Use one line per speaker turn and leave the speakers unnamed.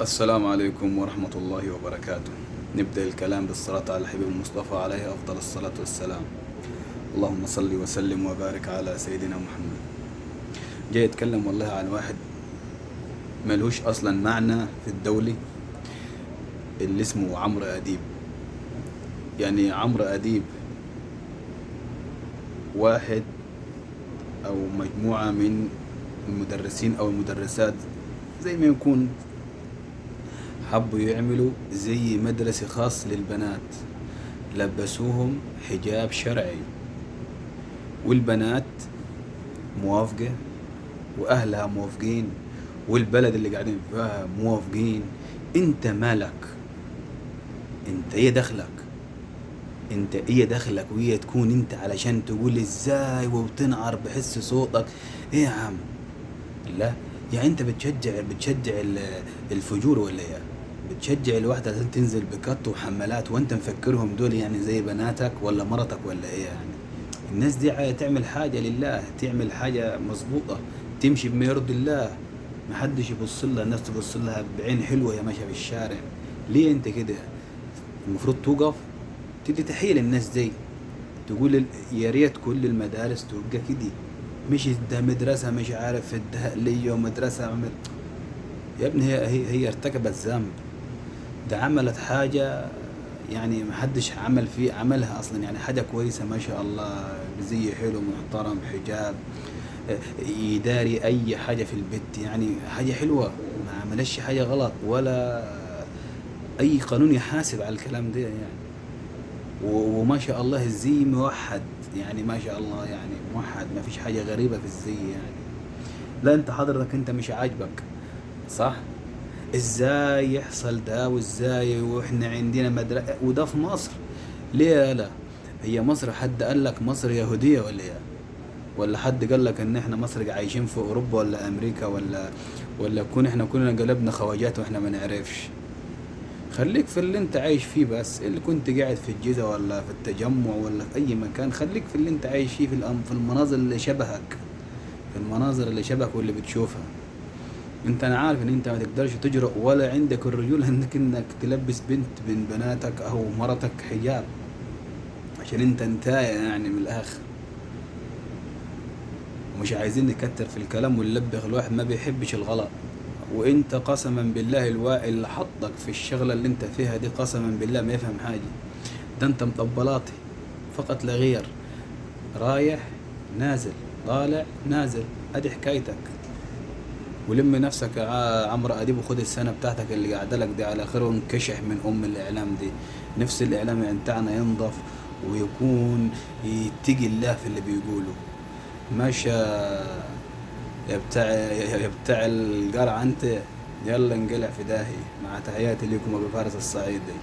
السلام عليكم ورحمة الله وبركاته. نبدأ الكلام بالصلاة على الحبيب المصطفى عليه أفضل الصلاة والسلام. اللهم صل وسلم وبارك على سيدنا محمد. جاي أتكلم والله عن واحد ملوش أصلا معنى في الدولة، اللي اسمه عمرو أديب. يعني عمرو أديب واحد أو مجموعة من المدرسين أو المدرسات، زي ما يكون حبوا يعملوا زي مدرسة خاص للبنات، لبسوهم حجاب شرعي، والبنات موافقة وأهلها موافقين والبلد اللي قاعدين فيها موافقين. انت مالك؟ انت ايه دخلك؟ انت ايه دخلك وهي تكون انت علشان تقول ازاي وبتنعر بحس صوتك؟ ايه يا عم؟ لا، يعني انت بتشجع الفجور ولا ايه؟ بتشجع الواحدة عشان تنزل بكت وحمالات وانت مفكرهم دول يعني زي بناتك ولا مرتك ولا ايه يعني؟ الناس دي تعمل حاجة لله، تعمل حاجة مظبوطة، تمشي بما يرضي الله، محدش يبص لها، الناس تبص لها بعين حلوة يا ماشية في الشارع. ليه انت كده؟ المفروض توقف تدي تحية للناس دي، تقول يا ريت كل المدارس تبقى كده، مش ده مدرسة مش عارف الدهلية ومدرسة يا ابني هي ارتكبت ذنب، ده عملت حاجة يعني محدش عمل فيه عملها أصلا، يعني حاجة كويسة ما شاء الله، بزي حلو محترم حجاب، يداري أي حاجة في البيت، يعني حاجة حلوة، ما عملش حاجة غلط ولا أي قانون يحاسب على الكلام ده يعني. وما شاء الله الزي موحد، يعني ما شاء الله يعني موحد، ما فيش حاجة غريبة في الزي يعني. لا انت حضرتك انت مش عاجبك، صح؟ ازاي يحصل ده وازاي واحنا عندنا مدرسة وده في مصر؟ ليه لا؟ هي مصر حد قال لك مصر يهودية ولا ايه؟ ولا حد قال لك ان احنا مصر عايشين في اوروبا ولا امريكا ولا كون احنا كلنا قلبنا خواجات واحنا ما نعرفش؟ خليك في اللي انت عايش فيه، بس اللي كنت قاعد في الجيزة ولا في التجمع ولا في اي مكان، خليك في اللي انت عايش فيه، في المناظر اللي شبهك، في المناظر اللي شبهك واللي بتشوفها. انت انا عارف ان انت ما تقدرش تجرؤ ولا عندك الرجولة انك تلبس بنت من بناتك او مرتك حجاب، عشان انت انتايه يعني من الاخر. ومش عايزين نكتر في الكلام ونلبخ، الواحد ما بيحبش الغلط. وانت قسما بالله اللي حطك في الشغلة اللي انت فيها دي قسما بالله ما يفهم حاجة، ده انت مطبلاتي فقط لا غير، رايح نازل طالع نازل، ادي حكايتك. ولم نفسك يا عمرو اديب وخد السنة بتاعتك اللي قاعدة لك دي على خير، وانكشح من الاعلام دي. نفس الاعلام يعني بتاعنا ينضف ويكون يتقي الله في اللي بيقوله. ماشي يا بتاع القرع انت، يلا انقلع في داهي، مع تحياتي لكم ابو فارس الصعيدي.